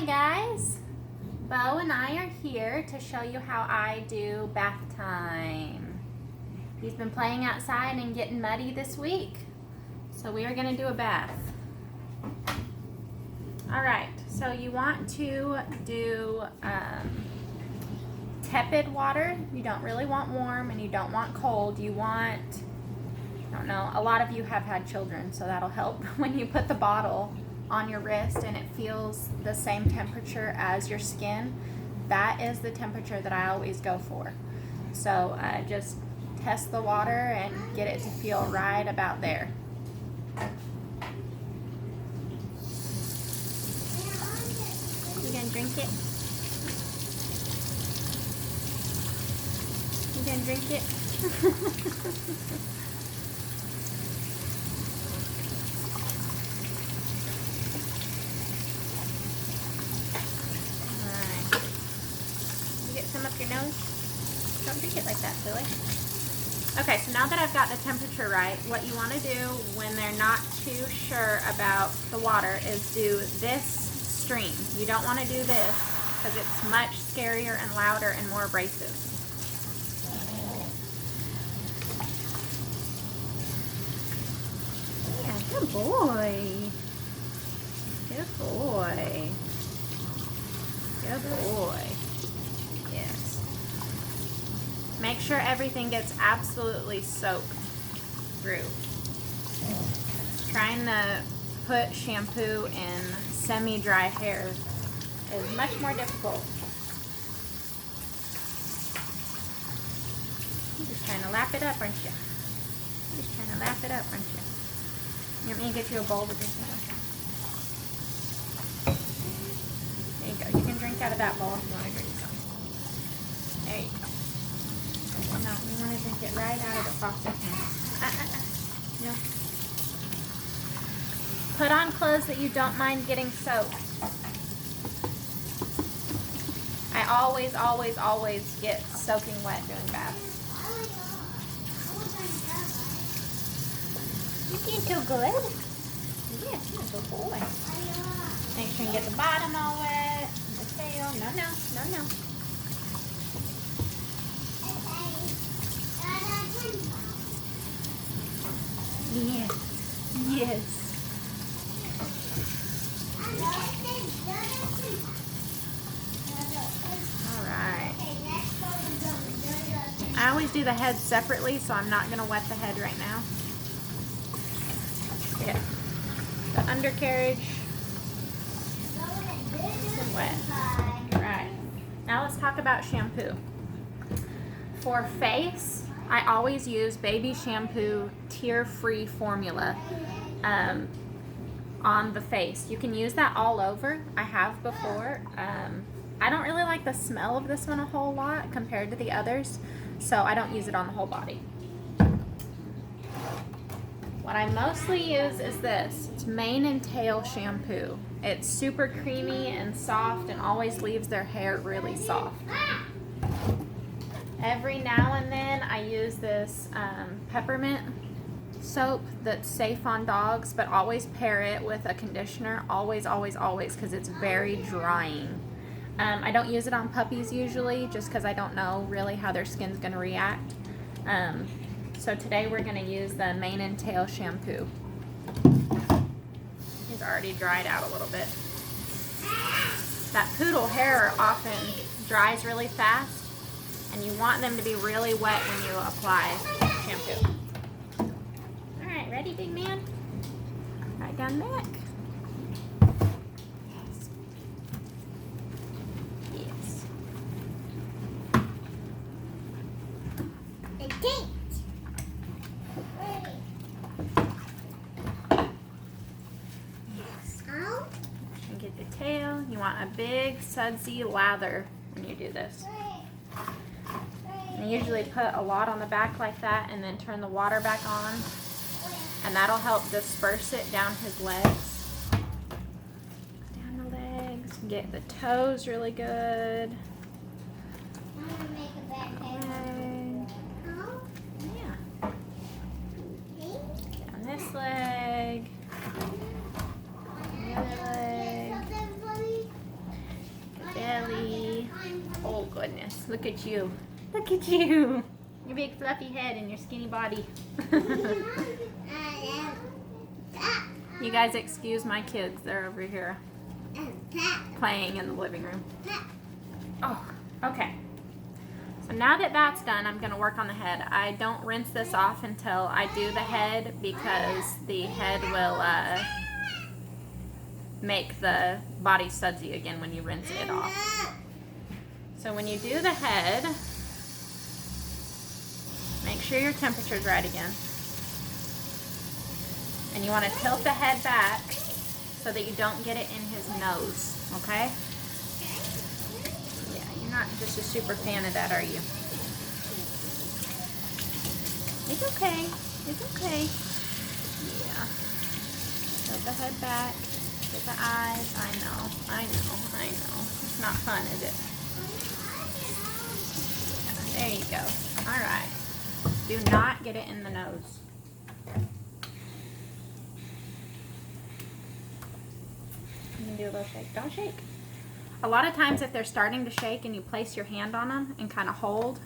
guys, Bo and I are here to show you how I do bath time. He's been playing outside and getting muddy this week, so we are going to do a bath. Alright, so you want to do tepid water. You don't really want warm and you don't want cold. You want, I don't know, a lot of you have had children, so that'll help when you put the bottle on your wrist and it feels the same temperature as your skin. That is the temperature that I always go for. So just test the water and get it to feel right about there. You gonna drink it? You gonna drink it? Some up your nose. Don't drink it like that, silly. Okay, so now that I've got the temperature right, what you want to do when they're not too sure about the water is do this stream. You don't want to do this because it's much scarier and louder and more abrasive. Yeah, good boy. Good boy. Good boy. Make sure everything gets absolutely soaked through. Trying to put shampoo in semi-dry hair is much more difficult. You're just trying to lap it up, aren't you? You're just trying to lap it up, aren't you? You want me to get you a bowl to drink out of? There you go. You can drink out of that bowl if you want to drink some. There you go. No, you want to drink it right out of the faucet. No. Put on clothes that you don't mind getting soaked. I always, always, always get soaking wet doing baths. You feel so good? Yes, you're a good boy. Make sure you get the bottom all wet. The tail. No, no, no, no. Yes, yes. Alright. I always do the head separately, so I'm not going to wet the head right now. Yeah. The undercarriage is wet. Right. Now let's talk about shampoo. For face, I always use baby shampoo tear-free formula on the face. You can use that all over. I have before. I don't really like the smell of this one a whole lot compared to the others, so I don't use it on the whole body. What I mostly use is this. It's mane and tail shampoo. It's super creamy and soft and always leaves their hair really soft. Every now and then I use this peppermint soap that's safe on dogs, but always pair it with a conditioner. Always, always, always, because it's very drying. I don't use it on puppies usually just because I don't know really how their skin's going to react. So today we're going to use the mane and tail shampoo. It's already dried out a little bit. That poodle hair often dries really fast, and you want them to be really wet when you apply shampoo. Alright, ready, big man? Right down the neck. Yes. It taint. Yes. And get the tail. You want a big sudsy lather when you do this. And I usually put a lot on the back like that and then turn the water back on, and that'll help disperse it down his legs. Down the legs. Get the toes really good. I'm gonna make a bad Leg. Yeah. Down this leg. The other leg. goodness. Look at you. Look at you. Your big fluffy head and your skinny body. You guys excuse my kids. They're over here playing in the living room. Oh, okay. So now that that's done, I'm going to work on the head. I don't rinse this off until I do the head because the head will make the body sudsy again when you rinse it off. So when you do the head, make sure your temperature's right again. And you want to tilt the head back so that you don't get it in his nose, okay? Yeah, you're not just a super fan of that, are you? It's okay. It's okay. Yeah. Tilt the head back. Get the eyes. I know. It's not fun, is it? Yeah, there you go. All right. Do not get it in the nose. You can do a little shake. Don't shake. A lot of times if they're starting to shake and you place your hand on them and kind of hold,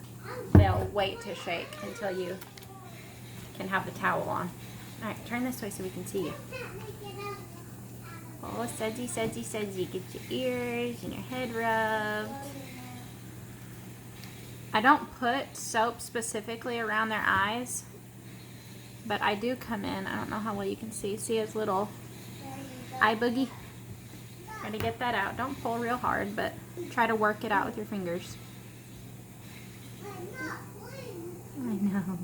they'll wait to shake until you can have the towel on. All right, turn this way so we can see you. Oh, sudsy, sudsy, sudsy. Get your ears and your head rubbed. I don't put soap specifically around their eyes, but I do come in. I don't know how well you can see. See his little eye boogie? Try to get that out. Don't pull real hard, but try to work it out with your fingers. I know.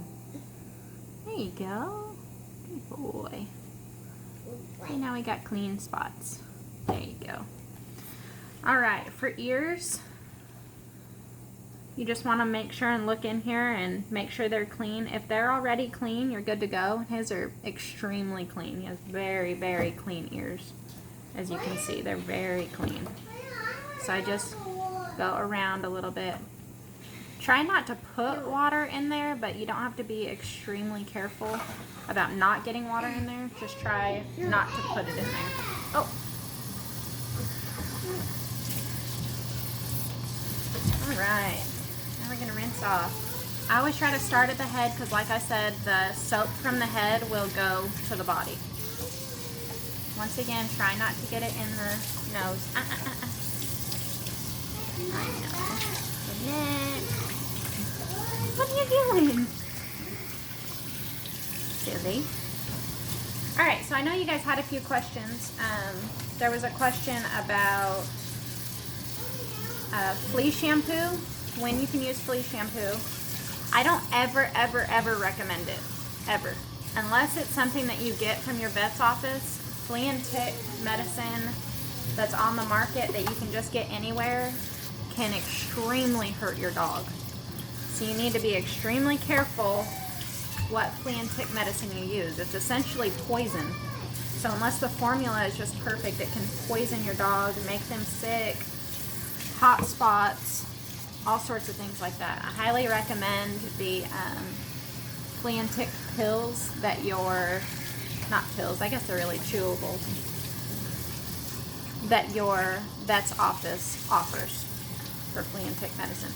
There you go. Good boy. See, now we got clean spots. There you go. All right, for ears, you just want to make sure and look in here and make sure they're clean. If they're already clean, you're good to go. His are extremely clean. He has very, very clean ears. As you can see, they're very clean. So I just go around a little bit. Try not to put water in there, but you don't have to be extremely careful about not getting water in there. Just try not to put it in there. Oh. All right. Now we're going to rinse off. I always try to start at the head because, like I said, the soap from the head will go to the body. Once again, try not to get it in the nose. I know. The neck. What are you doing? Silly. Alright, so I know you guys had a few questions. There was a question about flea shampoo. When you can use flea shampoo. I don't ever recommend it. Ever. Unless it's something that you get from your vet's office. Flea and tick medicine that's on the market that you can just get anywhere can extremely hurt your dog. So you need to be extremely careful what flea and tick medicine you use. It's essentially poison. So unless the formula is just perfect, it can poison your dog, make them sick, hot spots, all sorts of things like that. I highly recommend the flea and tick pills that your not pills, I guess they're really chewables, that your vet's office offers for flea and tick medicine.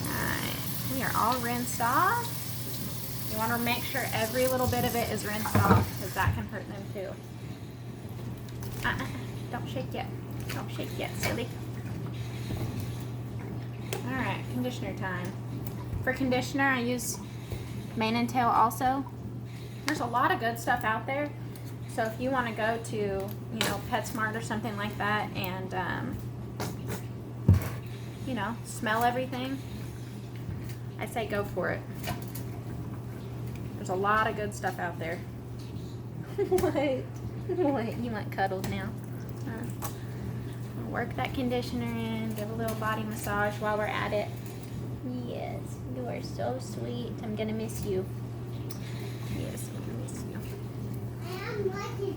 Alright, we are all rinsed off. You want to make sure every little bit of it is rinsed off because that can hurt them too. Don't shake yet. Don't shake yet, silly. Alright, conditioner time. For conditioner, I use mane and tail also. There's a lot of good stuff out there. So if you want to go to, you know, PetSmart or something like that and, you know, smell everything, I say go for it. There's a lot of good stuff out there. What? What? You want cuddles now? Work that conditioner in, give a little body massage while we're at it. Yes, you are so sweet. I'm gonna miss you. Yes, I'm gonna miss you. I am lucky.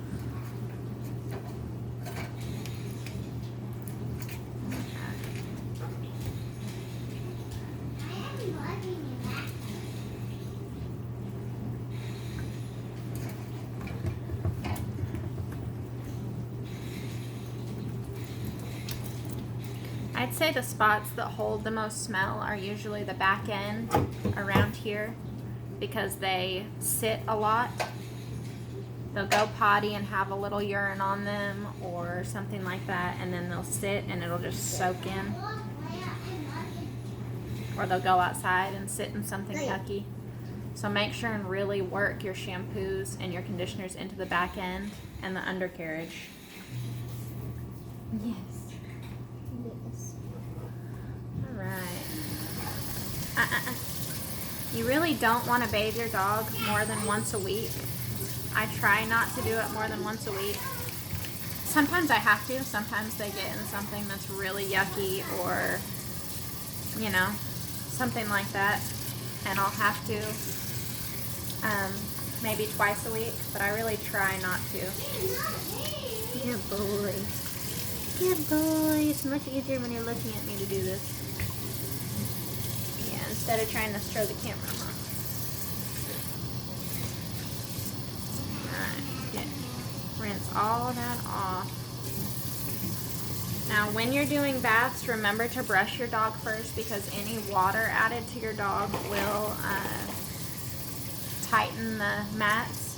I'd say the spots that hold the most smell are usually the back end around here because they sit a lot. They'll go potty and have a little urine on them or something like that, and then they'll sit and it'll just soak in. Or they'll go outside and sit in something yucky. So make sure and really work your shampoos and your conditioners into the back end and the undercarriage. Yes. Yes. All right. You really don't want to bathe your dog more than once a week. I try not to do it more than once a week. Sometimes I have to. Sometimes they get in something that's really yucky or, you know, something like that. And I'll have to maybe twice a week, but I really try not to. Good boy. Good boy. It's much easier when you're looking at me to do this. Yeah, instead of trying to show the camera. Rinse all that off. Now when you're doing baths, remember to brush your dog first because any water added to your dog will tighten the mats.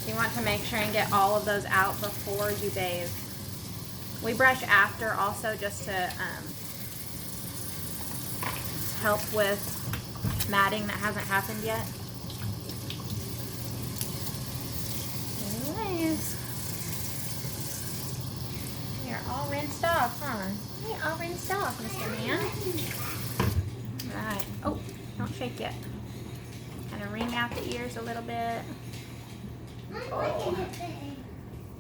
You want to make sure and get all of those out before you bathe. We brush after also just to help with matting that hasn't happened yet. You're all rinsed off, huh? You're all rinsed off, Mr. Man. Right. Oh, don't shake yet. Kind of wring out the ears a little bit. Oh.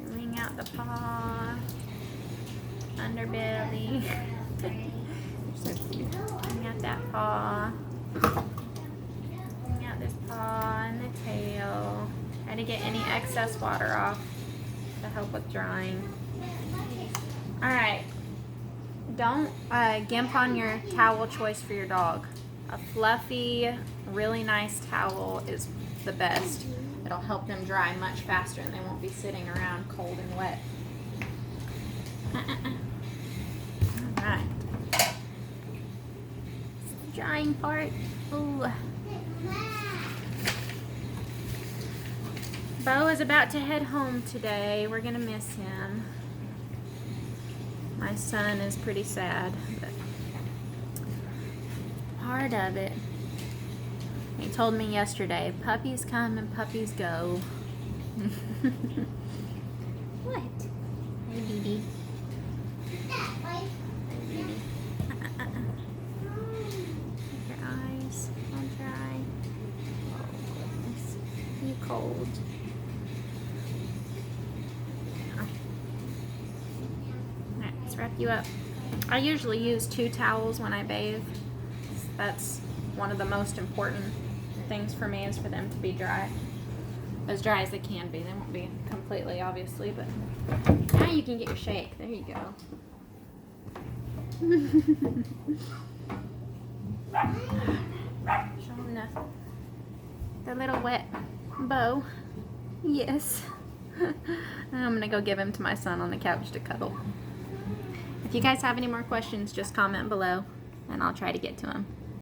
Wring out the paw. Underbelly. So cute. Wring out that paw. Wring out this paw and the tail. Try to get any excess water off to help with drying. Alright, don't gimp on your towel choice for your dog. A fluffy, really nice towel is the best. It'll help them dry much faster and they won't be sitting around cold and wet. Alright. Drying part. Ooh. Bo is about to head home today. We're gonna miss him. My son is pretty sad, but part of it. He told me yesterday, puppies come and puppies go. What? Hey, Dee. Hi, Dee. Your eyes all dry. Oh, goodness. You cold. Wrap you up. I usually use 2 towels when I bathe. That's one of the most important things for me is for them to be dry. As dry as they can be. They won't be completely, obviously, but now you can get your shake. There you go. Showing the little wet bow. Yes. I'm gonna go give him to my son on the couch to cuddle. If you guys have any more questions, just comment below and I'll try to get to them.